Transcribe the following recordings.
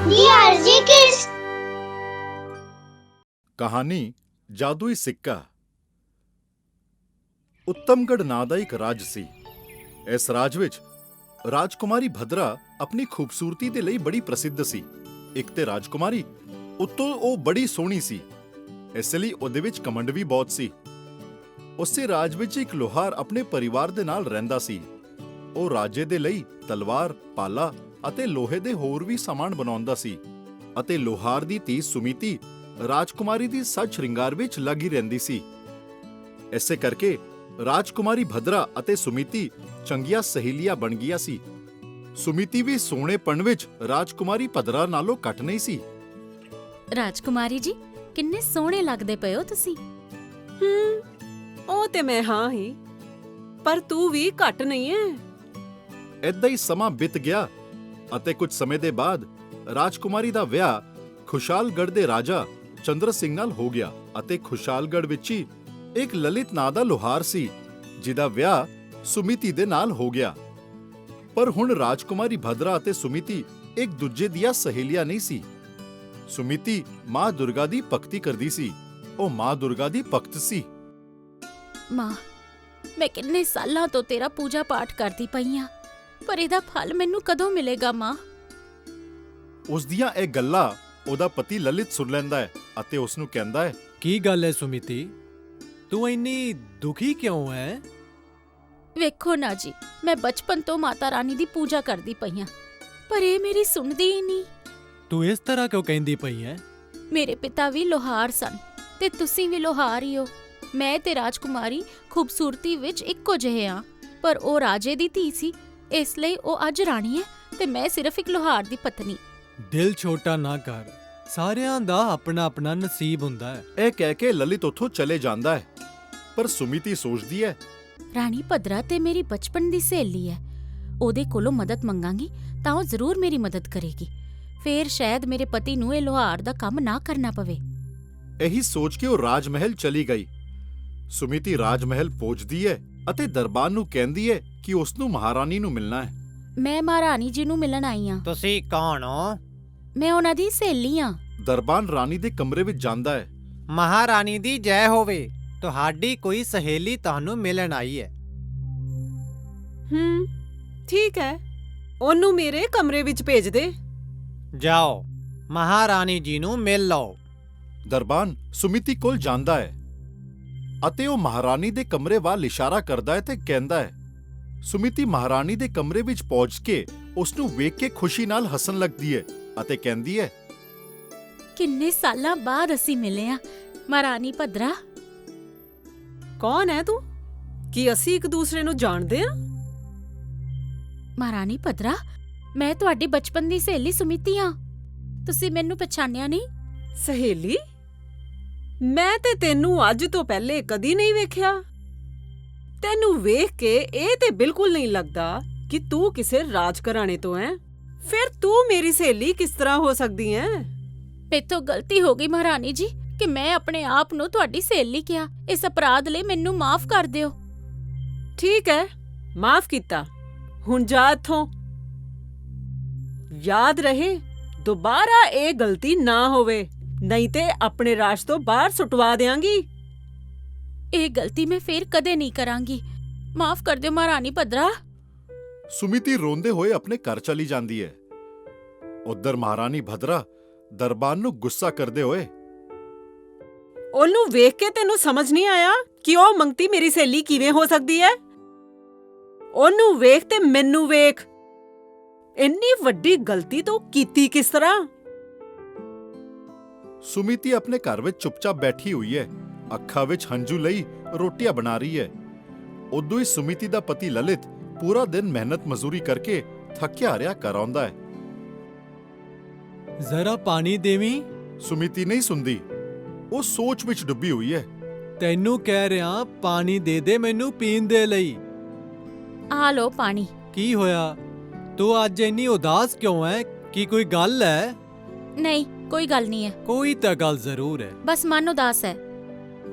DRG Kids। ਕਹਾਣੀ ਜਾਦੂਈ ਸਿੱਕਾ। ਉੱਤਮਗੜ ਨਾਂ ਦਾ ਇੱਕ ਰਾਜ ਸੀ। ਇਸ ਰਾਜ ਵਿੱਚ ਰਾਜਕੁਮਾਰੀ ਭਦਰਾ ਆਪਣੀ ਖੂਬਸੂਰਤੀ ਦੇ ਲਈ ਬੜੀ ਪ੍ਰਸਿੱਧ ਸੀ। ਇੱਕ ਤੇ ਰਾਜਕੁਮਾਰੀ ਉੱਤੋਂ ਉਹ ਬੜੀ ਸੋਹਣੀ ਸੀ, ਇਸ ਲਈ ਉਹਦੇ ਵਿੱਚ ਕਮੰਡ ਵੀ ਬਹੁਤ ਸੀ। ਉਸੇ ਰਾਜ ਵਿੱਚ ਇੱਕ ਲੋਹਾਰ ਆਪਣੇ ਪਰਿਵਾਰ ਦੇ ਨਾਲ ਰਹਿੰਦਾ ਸੀ। ਉਹ ਰਾਜੇ ਦੇ ਲਈ ਤਲਵਾਰ, ਪਾਲਾ ਅਤੇ ਲੋਹੇ ਦੇ ਹੋਰ ਵੀ ਸਾਮਾਨ ਬਣਾਉਂਦਾ ਸੀ ਅਤੇ ਲੋਹਾਰ ਦੀ ਧੀ ਸੁਮੀਤੀ ਰਾਜਕੁਮਾਰੀ ਦੀ ਸੱਜ ਸ਼ਿੰਗਾਰ ਵਿੱਚ ਲੱਗੀ ਰਹਿੰਦੀ ਸੀ। ਇਸੇ ਕਰਕੇ ਰਾਜਕੁਮਾਰੀ ਭਦਰਾ ਅਤੇ ਸੁਮੀਤੀ ਚੰਗੀਆਂ ਸਹੇਲੀਆਂ ਬਣ ਗਈਆਂ ਸੀ। ਸੁਮੀਤੀ ਵੀ ਸੋਹਣੇਪਣ ਵਿੱਚ ਰਾਜਕੁਮਾਰੀ ਭਦਰਾ ਨਾਲੋਂ ਘੱਟ ਨਹੀਂ ਸੀ। ਰਾਜਕੁਮਾਰੀ ਜੀ, ਕਿੰਨੇ ਸੋਹਣੇ ਲੱਗਦੇ ਪਏ ਹੋ ਤੁਸੀਂ। ਉਹ ਤੇ ਮੈਂ ਹਾਂ ਹੀ, ਪਰ ਤੂੰ ਵੀ ਘੱਟ ਨਹੀਂ ਐ। ਏਦਾਂ ਹੀ ਸਮਾਂ ਬੀਤ ਗਿਆ ਅਤੇ ਕੁਝ ਸਮੇਂ ਦੇ ਬਾਅਦ ਰਾਜਕੁਮਾਰੀ ਦਾ ਵਿਆਹ ਖੁਸ਼ਾਲਗੜ੍ਹ ਦੇ ਰਾਜਾ ਚੰਦਰ ਸਿੰਘ ਨਾਲ ਹੋ ਗਿਆ ਅਤੇ ਖੁਸ਼ਾਲਗੜ੍ਹ ਵਿੱਚ ਹੀ ਇੱਕ ਲਲਿਤ ਨਾਂ ਦਾ ਲੋਹਾਰ ਸੀ, ਜਿਹਦਾ ਵਿਆਹ ਸੁਮੀਤੀ ਦੇ ਨਾਲ ਹੋ ਗਿਆ। ਪਰ ਹੁਣ ਰਾਜਕੁਮਾਰੀ ਭਦਰਾ ਅਤੇ ਸੁਮੀਤੀ ਇੱਕ ਦੂਜੇ ਦੀਆਂ ਸਹੇਲੀਆਂ ਨਹੀਂ ਸੀ। ਸੁਮੀਤੀ ਮਾਂ ਦੁਰਗਾ ਦੀ ਭਗਤੀ ਕਰਦੀ ਸੀ। ਉਹ ਮਾਂ ਦੁਰਗਾ ਦੀ ਭਗਤ ਸੀ। ਮਾਂ, ਮੈਂ ਕਿੰਨੇ ਸਾਲਾਂ ਤੋਂ ਤੇਰਾ ਪੂਜਾ ਪਾਠ ਕਰਦੀ ਪਈ ਆਂ, ਪਰ ਇਹਦਾ ਫਲ ਮੈਨੂੰ ਕਦੋਂ ਮਿਲੇਗਾ ਮਾਂ? ਉਸ ਦੀਆਂ ਇਹ ਗੱਲਾਂ ਉਹਦਾ ਪਤੀ ਲਲਿਤ ਸੁਣ ਲੈਂਦਾ ਹੈ ਅਤੇ ਉਸ ਨੂੰ ਕਹਿੰਦਾ ਹੈ, ਕੀ ਗੱਲ ਹੈ ਸੁਮੀਤੀ, ਤੂੰ ਇੰਨੀ ਦੁਖੀ ਕਿਉਂ ਹੈ? ਵੇਖੋ ਨਾ ਜੀ, ਮੈਂ ਬਚਪਨ ਤੋਂ ਮਾਤਾ ਰਾਣੀ ਦੀ ਪੂਜਾ ਕਰਦੀ ਪਈ ਆਂ, ਪਰ ਇਹ ਮੇਰੀ ਸੁਣਦੀ ਹੀ ਨਹੀਂ। ਤੂੰ ਇਸ ਤਰ੍ਹਾਂ ਕਿਉਂ ਕਹਿੰਦੀ ਪਈ ਹੈ? ਮੇਰੇ ਪਿਤਾ ਵੀ ਲੋਹਾਰ ਸਨ ਤੇ ਤੁਸੀਂ ਵੀ ਲੋਹਾਰ ਹੀ ਹੋ। ਮੈਂ ਤੇ ਰਾਜਕੁਮਾਰੀ ਖੂਬਸੂਰਤੀ ਵਿੱਚ ਇੱਕੋ ਜਿਹੇ ਹਾਂ, ਪਰ ਉਹ ਰਾਜੇ ਦੀ ਧੀ ਸੀ, ਇਸ ਲਈ ਉਹ ਅੱਜ ਰਾਣੀ ਹੈ ਤੇ ਮੈਂ ਸਿਰਫ ਇੱਕ ਲੋਹਾਰ ਦੀ ਪਤਨੀ। ਦਿਲ ਛੋਟਾ ਨਾ ਕਰ, ਸਾਰਿਆਂ ਦਾ ਆਪਣਾ ਆਪਣਾ ਨਸੀਬ ਹੁੰਦਾ ਹੈ। ਇਹ ਕਹਿ ਕੇ ਲਲਿਤ ਉੱਥੋਂ ਚਲੇ ਜਾਂਦਾ ਹੈ। ਪਰ ਸੁਮੀਤੀ ਸੋਚਦੀ ਹੈ, ਰਾਣੀ ਭਦਰਾ ਤੇ ਮੇਰੀ ਬਚਪਨ ਦੀ ਸਹੇਲੀ ਹੈ, ਉਹਦੇ ਕੋਲੋਂ ਮਦਦ ਮੰਗਾਂਗੀ ਤਾਂ ਉਹ ਜ਼ਰੂਰ ਮੇਰੀ ਮਦਦ ਕਰੇਗੀ। ਫੇਰ ਸ਼ਾਇਦ ਮੇਰੇ ਪਤੀ ਨੂੰ ਇਹ ਲੋਹਾਰ ਦਾ ਕੰਮ ਨਾ ਕਰਨਾ ਪਵੇ। ਇਹੀ ਸੋਚ ਕੇ ਉਹ ਰਾਜ ਮਹਿਲ ਚਲੀ ਗਈ। ਸੁਮੀਤੀ ਰਾਜ ਮਹਿਲ ਪਹੁੰਚਦੀ ਹੈ ਅਤੇ ਦਰਬਾਰ ਨੂੰ ਕਹਿੰਦੀ ਹੈ ਕਿ ਉਸ ਨੂੰ ਮਹਾਰਾਣੀ ਨੂੰ ਮਿਲਣਾ ਹੈ। ਮੈਂ ਮਹਾਰਾਣੀ ਜੀ ਨੂੰ ਮਿਲਣ ਆਈ ਹਾਂ। ਤੁਸੀਂ ਕੌਣ ਹੋ? ਮੈਂ ਉਹਨਾਂ ਦੀ ਸਹੇਲੀ ਹਾਂ। ਦਰਬਾਰ ਰਾਣੀ ਦੇ ਕਮਰੇ ਵਿੱਚ ਜਾਂਦਾ ਹੈ। ਮਹਾਰਾਣੀ ਦੀ ਜੈ ਹੋਵੇ, ਤੁਹਾਡੀ ਕੋਈ ਸਹੇਲੀ ਤੁਹਾਨੂੰ ਮਿਲਣ ਆਈ ਹੈ। ਠੀਕ ਹੈ, ਉਹਨੂੰ ਮੇਰੇ ਕਮਰੇ ਵਿੱਚ ਭੇਜ ਦੇ। ਜਾਓ, ਮਹਾਰਾਣੀ ਜੀ ਨੂੰ ਮਿਲ ਲਓ। ਦਰਬਾਰ ਸੁਮੀਤੀ ਕੋਲ ਜਾਂਦਾ ਹੈ ਅਤੇ ਉਹ ਮਹਾਰਾਣੀ ਦੇ ਕਮਰੇ ਵੱਲ ਇਸ਼ਾਰਾ ਕਰਦਾ ਹੈ ਤੇ ਕਹਿੰਦਾ ਹੈ। ਸੁਮੀਤੀ ਮਹਾਰਾਣੀ ਦੇ ਕਮਰੇ ਵਿੱਚ ਪਹੁੰਚ ਕੇ ਉਸ ਨੂੰ ਵੇਖ ਕੇ ਖੁਸ਼ੀ ਨਾਲ ਹੱਸਣ ਲੱਗਦੀ ਹੈ ਅਤੇ ਕਹਿੰਦੀ ਹੈ, ਕਿੰਨੇ ਸਾਲਾਂ ਬਾਅਦ ਅਸੀਂ ਮਿਲੇ ਆ ਮਹਾਰਾਣੀ ਭਦਰਾ। ਕੌਣ ਹੈ ਤੂੰ? ਕੀ ਅਸੀਂ ਇੱਕ ਦੂਸਰੇ ਨੂੰ ਜਾਣਦੇ ਹਾਂ? ਮਹਾਰਾਣੀ ਭਦਰਾ, ਮੈਂ ਤੁਹਾਡੀ ਬਚਪਨ ਦੀ ਸਹੇਲੀ ਸੁਮੀਤੀ ਹਾਂ। ਤੁਸੀਂ ਮੈਨੂੰ ਪਛਾਣਿਆ ਨਹੀਂ? ਸਹੇਲੀ? ਮੈਂ ਤੇ ਤੈਨੂੰ ਅੱਜ ਤੋਂ ਪਹਿਲੇ ਕਦੀ ਨਹੀਂ ਵੇਖਿਆ। ਤੈਨੂੰ ਵੇਖ ਕੇ ਇਹ ਤੇ ਬਿਲਕੁਲ ਨਹੀਂ ਲੱਗਦਾ ਕਿ ਤੂੰ ਕਿਸੇ ਰਾਜ ਘਰਾਣੇ ਤੋਂ ਹੈ। ਫਿਰ ਤੂੰ ਮੇਰੀ ਸਹੇਲੀ ਕਿਸ ਤਰ੍ਹਾਂ ਹੋ ਸਕਦੀ ਹੈ? ਮੇਥੋਂ ਗਲਤੀ ਹੋ ਗਈ ਮਹਾਰਾਣੀ ਜੀ ਕਿ ਮੈਂ ਆਪਣੇ ਆਪ ਨੂੰ ਤੁਹਾਡੀ ਸਹੇਲੀ ਕਿਹਾ। ਇਸ ਅਪਰਾਧ ਲਈ ਮੈਨੂੰ ਮਾਫ ਕਰ ਦਿਓ। ਠੀਕ ਹੈ, ਮਾਫ ਕੀਤਾ। ਹੁਣ ਜਾ ਇੱਥੋਂ। ਯਾਦ ਰਹੇ, ਦੁਬਾਰਾ ਇਹ ਗਲਤੀ ਨਾ ਹੋਵੇ, ਨਹੀਂ ਤੇ ਆਪਣੇ ਰਾਜ ਤੋਂ ਬਾਹਰ ਸੁਟਵਾ ਦਿਆਂਗੀ। ਇਹ ਗਲਤੀ ਮੈਂ ਫੇਰ ਕਦੇ ਨਹੀਂ ਕਰਾਂਗੀ। ਮਾਫ ਕਰ ਦਿਓ ਮਹਾਰਾਣੀ ਭਦਰਾ। ਸੁਮੀਤੀ ਰੋਂਦੇ ਹੋਏ ਆਪਣੇ ਘਰ ਚਲੀ ਜਾਂਦੀ ਹੈ। ਉਧਰ ਮਹਾਰਾਣੀ ਭਦਰਾ ਦਰਬਾਰ ਨੂੰ ਗੁੱਸਾ ਕਰਦੇ ਹੋਏ, ਉਹਨੂੰ ਵੇਖ ਕੇ ਤੈਨੂੰ ਸਮਝ ਨਹੀਂ ਆਇਆ ਕਿ ਉਹ ਮੰਗਤੀ ਮੇਰੀ ਸਹੇਲੀ ਕਿਵੇਂ ਹੋ ਸਕਦੀ ਹੈ? ਉਹਨੂੰ ਵੇਖ ਤੇ ਮੈਨੂੰ ਵੇਖ, ਇੰਨੀ ਵੱਡੀ ਗਲਤੀ ਤੂੰ ਕੀਤੀ ਕਿਸ ਤਰ੍ਹਾਂ? ਸੁਮੀਤੀ ਆਪਣੇ ਘਰ ਵਿੱਚ ਚੁੱਪਚਾਪ ਬੈਠੀ ਹੋਈ ਹੈ, ਅੱਖਾਂ ਵਿੱਚ ਹੰਝੂ ਲਈ ਰੋਟੀਆਂ ਬਣਾ ਰਹੀ ਹੈ। ਉਦੋਂ ਹੀ ਸੁਮੀਤੀ ਦਾ ਪਤੀ ਲਲਿਤ ਪੂਰਾ ਦਿਨ ਮਿਹਨਤ ਮਜ਼ਦੂਰੀ ਕਰਕੇ ਥੱਕਿਆ ਹਾਰਿਆ ਘਰ ਆਉਂਦਾ ਹੈ। ਜ਼ਰਾ ਪਾਣੀ ਦੇਵੀਂ। ਸੁਮੀਤੀ ਨਹੀਂ ਸੁਣਦੀ, ਉਹ ਸੋਚ ਵਿੱਚ ਡੁੱਬੀ ਹੋਈ ਹੈ। ਤੈਨੂੰ ਕਹਿ ਰਿਹਾ ਪਾਣੀ ਦੇ ਦੇ ਮੈਨੂੰ ਪੀਣ ਦੇ ਲਈ। ਆ ਲਓ ਪਾਣੀ। ਕੀ ਹੋਇਆ, ਤੂੰ ਅੱਜ ਇੰਨੀ ਉਦਾਸ ਕਿਉਂ ਹੈ? ਕੀ ਕੋਈ ਗੱਲ ਹੈ? ਨਹੀਂ, ਕੋਈ ਗੱਲ ਨਹੀਂ ਹੈ। ਕੋਈ ਤਾਂ ਗੱਲ ਜ਼ਰੂਰ ਹੈ। ਬਸ ਮਨ ਉਦਾਸ ਹੈ।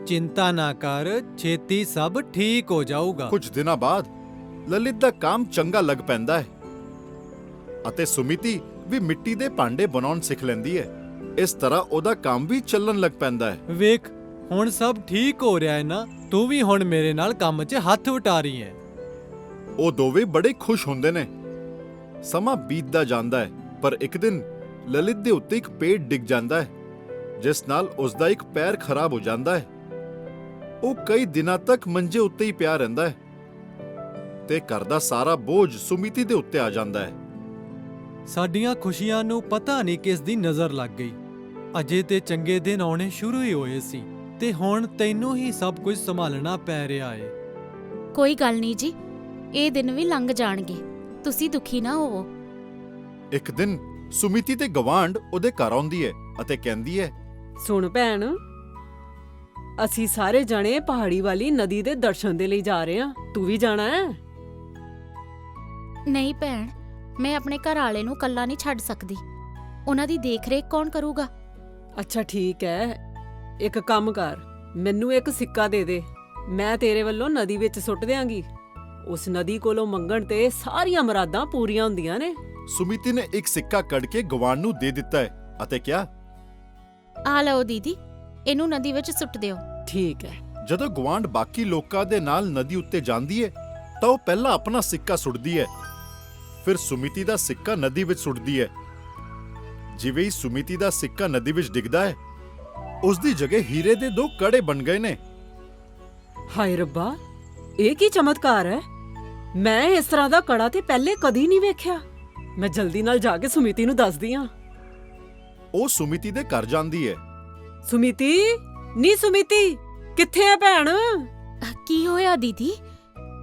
ਚਿੰਤਾ ਨਾ ਕਰ, ਛੇਤੀ ਸਭ ਠੀਕ ਹੋ ਜਾਊਗਾ। ਕੁਝ ਦਿਨਾਂ ਬਾਅਦ ਲਲਿਤ ਦਾ ਕੰਮ ਚੰਗਾ ਲੱਗ ਪੈਂਦਾ ਹੈ ਅਤੇ ਸੁਮੀਤੀ ਵੀ ਮਿੱਟੀ ਦੇ ਭਾਂਡੇ ਬਣਾਉਣ ਸਿੱਖ ਲੈਂਦੀ ਹੈ। ਇਸ ਤਰ੍ਹਾਂ ਉਹਦਾ ਕੰਮ ਵੀ ਚੱਲਣ ਲੱਗ ਪੈਂਦਾ ਹੈ। ਵੇਖ ਹੁਣ ਸਭ ਠੀਕ ਹੋ ਰਿਹਾ ਹੈ ਨਾ, ਤੂੰ ਵੀ ਹੁਣ ਮੇਰੇ ਨਾਲ ਕੰਮ 'ਚ ਹੱਥ ਵਟਾ ਰਹੀ ਹੈ। ਉਹ ਦੋਵੇਂ ਬੜੇ ਖੁਸ਼ ਹੁੰਦੇ ਨੇ। ਸਮਾਂ ਬੀਤਦਾ ਜਾਂਦਾ ਹੈ, ਪਰ ਇੱਕ ਦਿਨ ਲਲਿਤ ਦੇ ਉੱਤੇ ਇੱਕ ਪੇੜ ਡਿੱਗ ਜਾਂਦਾ ਹੈ, ਜਿਸ ਨਾਲ ਉਸ ਦਾ ਇੱਕ ਪੈਰ ਖਰਾਬ ਹੋ ਜਾਂਦਾ ਹੈ। ਉਹ ਕਈ ਦਿਨਾਂ ਤੱਕ ਮੰਜੇ ਉੱਤੇ ਹੀ ਪਿਆ ਰਹਿੰਦਾ ਹੈ ਤੇ ਘਰ ਦਾ ਸਾਰਾ ਬੋਝ ਸੁਮੀਤੀ ਦੇ ਉੱਤੇ ਆ ਜਾਂਦਾ ਹੈ। ਸਾਡੀਆਂ ਖੁਸ਼ੀਆਂ ਨੂੰ ਪਤਾ ਨਹੀਂ ਕਿਸ ਦੀ ਨਜ਼ਰ ਲੱਗ ਗਈ। ਅਜੇ ਤੇ ਚੰਗੇ ਦਿਨ ਆਉਣੇ ਸ਼ੁਰੂ ਹੀ ਹੋਏ ਸੀ ਤੇ ਹੁਣ ਤੈਨੂੰ ਹੀ ਸਭ ਕੁਝ ਸੰਭਾਲਣਾ ਪੈ ਰਿਹਾ ਏ। ਕੋਈ ਗੱਲ ਨਹੀਂ ਜੀ, ਇਹ ਦਿਨ ਵੀ ਲੰਘ ਜਾਣਗੇ, ਤੁਸੀਂ ਦੁਖੀ ਨਾ ਹੋਵੋ। ਇੱਕ ਦਿਨ ਸੁਮੀਤੀ ਦੇ ਗਵਾਂਢ ਉਹਦੇ ਘਰ ਆਉਂਦੀ ਹੈ ਅਤੇ ਕਹਿੰਦੀ ਹੈ, ਸੁਣ ਭੈਣ, ਅਸੀਂ ਸਾਰੇ ਜਣੇ ਪਹਾੜੀ ਵਾਲੀ ਨਦੀ ਦੇ ਦਰਸ਼ਨ ਦੇ ਲਈ ਜਾ ਰਹੇ ਹਾਂ। ਤੂੰ ਵੀ ਜਾਣਾ ਹੈ? ਨਹੀਂ ਭੈਣ, ਮੈਂ ਆਪਣੇ ਘਰ ਵਾਲੇ ਨੂੰ ਕੱਲਾ ਨਹੀਂ ਛੱਡ ਸਕਦੀ। ਉਹਨਾਂ ਦੀ ਦੇਖ-ਰੇਖ ਕੌਣ ਕਰੂਗਾ? ਅੱਛਾ ਠੀਕ ਹੈ, ਇੱਕ ਕੰਮ ਕਰ, ਮੈਨੂੰ ਇੱਕ ਸਿੱਕਾ ਦੇ ਦੇ, ਮੈਂ ਤੇਰੇ ਵੱਲੋਂ ਨਦੀ ਵਿੱਚ ਸੁੱਟ ਦਿਆਂਗੀ। ਉਸ ਨਦੀ ਕੋਲੋਂ ਮੰਗਣ ਤੇ ਸਾਰੀਆਂ ਮੁਰਾਦਾਂ ਪੂਰੀਆਂ ਹੁੰਦੀਆਂ ਨੇ। ਸੁਮੀਤੀ ਨੇ ਇੱਕ ਸਿੱਕਾ ਕੱਢ ਕੇ ਗਵਾਂਢ ਨੂੰ ਦੇ ਦਿੱਤਾ ਹੈ ਅਤੇ ਕਿਹਾ, ਆ ਲਓ ਦੀਦੀ, ਇਹਨੂੰ ਨਦੀ ਵਿੱਚ ਸੁੱਟ ਦਿਓ। ਠੀਕ ਹੈ। ਜਦੋਂ ਗਵਾਂਢ ਬਾਕੀ ਲੋਕਾਂ ਦੇ ਨਾਲ ਨਦੀ ਉੱਤੇ ਜਾਂਦੀ ਹੈ ਤਾਂ ਉਹ ਪਹਿਲਾਂ ਆਪਣਾ ਸਿੱਕਾ ਸੁੱਟਦੀ ਹੈ, ਫਿਰ ਸੁਮੀਤੀ ਦਾ ਸਿੱਕਾ ਨਦੀ ਵਿੱਚ ਸੁੱਟਦੀ ਹੈ। ਜਿਵੇਂ ਹੀ ਸੁਮੀਤੀ ਦਾ ਸਿੱਕਾ ਨਦੀ ਵਿੱਚ ਡਿੱਗਦਾ ਹੈ, ਉਸ ਦੀ ਜਗ੍ਹਾ ਹੀਰੇ ਦੇ 2 ਕੜੇ ਬਣ ਗਏ ਨੇ। ਹਾਏ ਰੱਬਾ, ਇਹ ਕੀ ਚਮਤਕਾਰ ਹੈ! ਮੈਂ ਇਸ ਤਰ੍ਹਾਂ ਦਾ ਕੜਾ ਤੇ ਪਹਿਲੇ ਕਦੀ ਨਹੀਂ ਵੇਖਿਆ। ਮੈਂ ਜਲਦੀ ਨਾਲ ਜਾ ਕੇ ਸੁਮੀਤੀ ਨੂੰ ਦੱਸਦੀ ਹਾਂ। ਉਹ ਸੁਮੀਤੀ ਦੇ ਘਰ ਜਾਂਦੀ ਹੈ। ਸੁਮੀਤੀ, ਨੀ ਸੁਮੀਤੀ, ਕਿੱਥੇ ਹੈ ਭੈਣ? ਕੀ ਹੋਇਆ ਦੀਦੀ,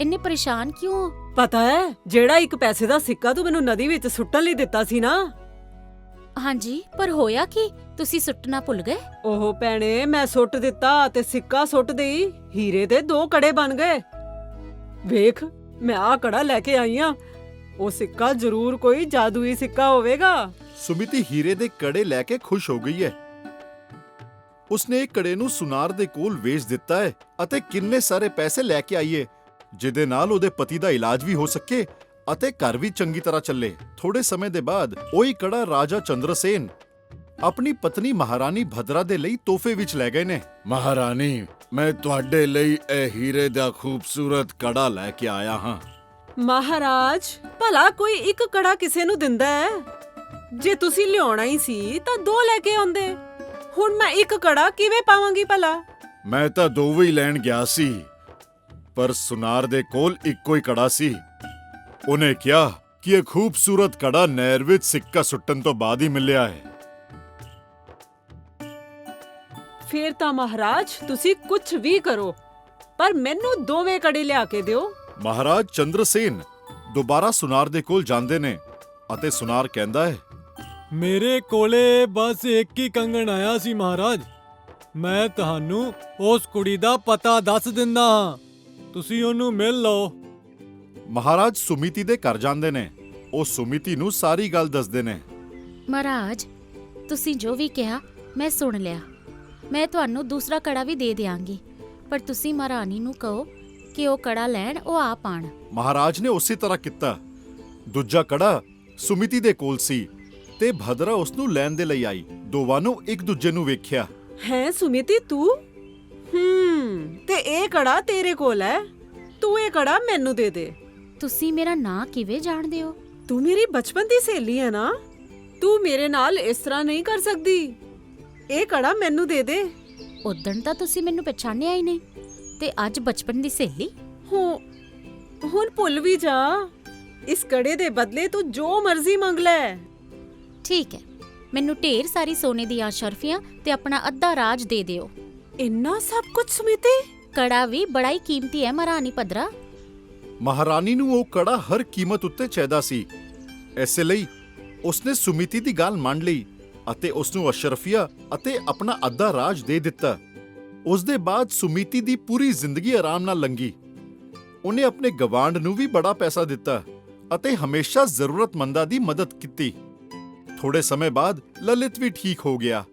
ਇੰਨੇ ਪਰੇਸ਼ਾਨ ਕਿਉਂ? ਪਤਾ ਹੈ, ਜਿਹੜਾ 1 ਪੈਸੇ ਦਾ ਸਿੱਕਾ ਤੂੰ ਮੈਨੂੰ ਨਦੀ ਵਿੱਚ ਸੁੱਟਣ ਲਈ ਦਿੱਤਾ ਸੀ ਨਾ। ਹਾਂਜੀ, ਪਰ ਹੋਇਆ ਕੀ? ਤੁਸੀਂ ਸੁੱਟਣਾ ਭੁੱਲ ਗਏ? ਉਹ ਭੈਣੇ, ਮੈਂ ਸੁੱਟ ਦਿੱਤਾ ਤੇ ਸਿੱਕਾ ਸੁੱਟ ਦੇਈ, ਹੀਰੇ ਦੇ 2 ਕੜੇ ਬਣ ਗਏ। ਵੇਖ, ਮੈਂ ਆਹ ਕੜਾ ਲੈ ਕੇ ਆਈ ਆ। ਉਹ ਸਿੱਕਾ ਜ਼ਰੂਰ ਕੋਈ ਜਾਦੂਈ ਸਿੱਕਾ ਹੋਵੇਗਾ। ਸੁਮੀਤੀ ਹੀਰੇ ਦੇ ਕੜੇ ਲੈ ਕੇ ਖੁਸ਼ ਹੋ ਗਈ ਹੈ। ਉਸਨੇ ਇਹ ਕੜੇ ਨੂੰ ਸੁਨਾਰ ਦੇ ਕੋਲ ਵੇਚ ਦਿੱਤਾ ਹੈ ਅਤੇ ਕਿੰਨੇ ਸਾਰੇ ਪੈਸੇ ਲੈ ਕੇ ਆਈ ਹੈ, ਜਿਹਦੇ ਨਾਲ ਉਹਦੇ ਪਤੀ ਦਾ ਇਲਾਜ ਵੀ ਹੋ ਸਕੇ ਅਤੇ ਘਰ ਵੀ ਚੰਗੀ ਤਰ੍ਹਾਂ ਚੱਲੇ। ਥੋੜੇ ਸਮੇਂ ਦੇ ਬਾਅਦ ਉਹੀ ਕੜਾ ਰਾਜਾ ਚੰਦਰਸੇਨ ਆਪਣੀ ਪਤਨੀ ਮਹਾਰਾਣੀ ਭਦਰਾ ਦੇ ਲਈ ਤੋਹਫੇ ਵਿੱਚ ਲੈ ਗਏ ਨੇ। ਮਹਾਰਾਣੀ, ਮੈਂ ਤੁਹਾਡੇ ਲਈ ਇਹ ਹੀਰੇ ਦਾ ਖੂਬਸੂਰਤ ਕੜਾ ਲੈ ਕੇ ਆਇਆ ਹਾਂ। ਮਹਾਰਾਜ, ਭਲਾ ਕੋਈ 1 ਕੜਾ ਕਿਸੇ ਨੂੰ ਦਿੰਦਾ ਹੈ? ਜੇ ਤੁਸੀਂ ਲਿਆਉਣਾ ਹੀ ਸੀ ਤਾਂ 2 ਲੈ ਕੇ ਆਉਂਦੇ। ਹੁਣ ਮੈਂ 1 ਕੜਾ ਕਿਵੇਂ ਪਾਵਾਂਗੀ ਭਲਾ? ਮੈਂ ਤਾਂ 2 ਹੀ ਲੈਣ ਗਿਆ ਸੀ, ਪਰ ਸੁਨਾਰ ਦੇ ਕੋਲ ਇੱਕੋ ਹੀ ਕੜਾ ਸੀ। ਉਹਨੇ ਕਿਹਾ ਕਿ ਇਹ ਖੂਬਸੂਰਤ ਕੜਾ ਨਹਿਰ ਵਿੱਚ ਸਿੱਕਾ ਸੁੱਟਣ ਤੋਂ ਬਾਅਦ ਹੀ ਮਿਲਿਆ ਹੈ। ਫੇਰ ਤਾਂ ਮਹਾਰਾਜ, ਤੁਸੀਂ ਕੁਝ ਵੀ ਕਰੋ, ਪਰ ਮੈਨੂੰ 2ਵੇਂ ਕੜੇ ਲਿਆ ਕੇ ਦਿਓ। ਮਹਾਰਾਜ ਚੰਦਰਸੇਨ ਦੁਬਾਰਾ ਸੁਨਾਰ ਦੇ ਕੋਲ ਜਾਂਦੇ ਨੇ ਅਤੇ ਸੁਨਾਰ ਕਹਿੰਦਾ ਹੈ, ਮੇਰੇ ਕੋਲੇ ਬਸ ਇੱਕ ਹੀ ਕੰਗਣ ਆਇਆ ਸੀ ਮਹਾਰਾਜ। ਮੈਂ ਤੁਹਾਨੂੰ ਉਸ ਕੁੜੀ ਦਾ ਪਤਾ ਦੱਸ ਦਿੰਦਾ ਹਾਂ, ਤੁਸੀਂ ਉਹਨੂੰ ਮਿਲ ਲਓ। ਮਹਾਰਾਜ ਸੁਮੀਤੀ ਦੇ ਘਰ ਜਾਂਦੇ ਨੇ। ਉਹ ਸੁਮੀਤੀ ਨੂੰ ਸਾਰੀ ਗੱਲ ਦੱਸਦੇ ਨੇ। ਮਹਾਰਾਜ, ਤੁਸੀਂ ਜੋ ਵੀ ਕਿਹਾ ਮੈਂ ਸੁਣ ਲਿਆ। ਮੈਂ ਤੁਹਾਨੂੰ ਦੂਸਰਾ ਕੜਾ ਵੀ ਦੇ ਦਿਆਂਗੀ, ਪਰ ਤੁਸੀਂ ਮਹਾਰਾਣੀ ਨੂੰ ਕਹੋ ਕਿ ਉਹ ਕੜਾ ਲੈਣ ਉਹ ਆਪ ਆਣ। ਮਹਾਰਾਜ ਨੇ ਉਸੇ ਤਰ੍ਹਾਂ ਕੀਤਾ। ਦੂਜਾ ਕੜਾ ਸੁਮੀਤੀ ਦੇ ਕੋਲ ਸੀ ਤੇ ਭਦਰਾ ਉਸ ਨੂੰ ਲੈਣ ਦੇ ਲਈ ਆਈ। ਦੋਵਾਂ ਨੂੰ ਇੱਕ ਦੂਜੇ ਨੂੰ ਵੇਖਿਆ। ਹੈ ਸੁਮੀਤੀ, ਤੂੰ? ਤੇ ਇਹ ਕੜਾ ਤੇਰੇ ਕੋਲ ਹੈ, ਤੂੰ ਇਹ ਕੜਾ ਮੈਨੂੰ ਦੇ ਦੇ। ਤੁਸੀਂ ਮੇਰਾ ਨਾਂ ਕਿਵੇਂ ਜਾਣਦੇ ਹੋ? ਤੂੰ ਮੇਰੀ ਬਚਪਨ ਦੀ ਸਹੇਲੀ ਹੈ ਨਾ, ਤੂੰ ਮੇਰੇ ਨਾਲ ਇਸ ਤਰ੍ਹਾਂ ਨਹੀਂ ਕਰ ਸਕਦੀ। ਇਹ ਕੜਾ ਮੈਨੂੰ ਦੇ ਦੇ। ਉਦਣ ਤਾਂ ਤੁਸੀਂ ਮੈਨੂੰ ਪਛਾਣਿਆ ਹੀ ਨਹੀਂ, ਤੇ ਅੱਜ ਬਚਪਨ ਦੀ ਸਹੇਲੀ? ਹੁਣ ਭੁੱਲ ਵੀ ਜਾ। ਇਸ ਕੜੇ ਦੇ ਬਦਲੇ ਤੂੰ ਜੋ ਮਰਜ਼ੀ ਮੰਗ ਲੈ। ਠੀਕ ਹੈ, ਮੈਨੂੰ ਢੇਰ ਸਾਰੀ ਸੋਨੇ ਦੀਆਂ ਸ਼ਰਫੀਆਂ ਤੇ ਆਪਣਾ ਅੱਧਾ ਰਾਜ ਦੇ ਦਿਓ। ਇੰਨਾ ਸਭ ਕੁਝ ਸੁਮੀਤੀ? ਕੜਾ ਵੀ ਬੜਾ ਹੀ ਕੀਮਤੀ ਹੈ ਮਹਾਰਾਣੀ ਭਦਰਾ। ਮਹਾਰਾਣੀ ਨੂੰ ਉਹ ਕੜਾ ਹਰ ਕੀਮਤ ਉੱਤੇ ਚਾਹੀਦਾ ਸੀ। ਐਸੇ ਲਈ ਉਸਨੇ ਸੁਮੀਤੀ ਦੀ ਗੱਲ ਮੰਨ ਲਈ ਅਤੇ ਉਸ ਨੂੰ ਅਸ਼ਰਫੀਆ ਅਤੇ ਆਪਣਾ ਅੱਧਾ ਰਾਜ ਦੇ ਦਿੱਤਾ। ਉਸ ਦੇ ਬਾਅਦ ਸੁਮੀਤੀ ਦੀ ਪੂਰੀ ਜ਼ਿੰਦਗੀ ਆਰਾਮ ਨਾਲ ਲੰਘੀ। ਉਹਨੇ ਆਪਣੇ ਗਵਾਂਢ ਨੂੰ ਵੀ ਬੜਾ ਪੈਸਾ ਦਿੱਤਾ ਅਤੇ ਹਮੇਸ਼ਾ ਜ਼ਰੂਰਤਮੰਦਾਂ ਦੀ ਮਦਦ ਕੀਤੀ। ਥੋੜੇ ਸਮੇਂ ਬਾਅਦ ਲਲਿਤ ਵੀ ਠੀਕ ਹੋ ਗਿਆ।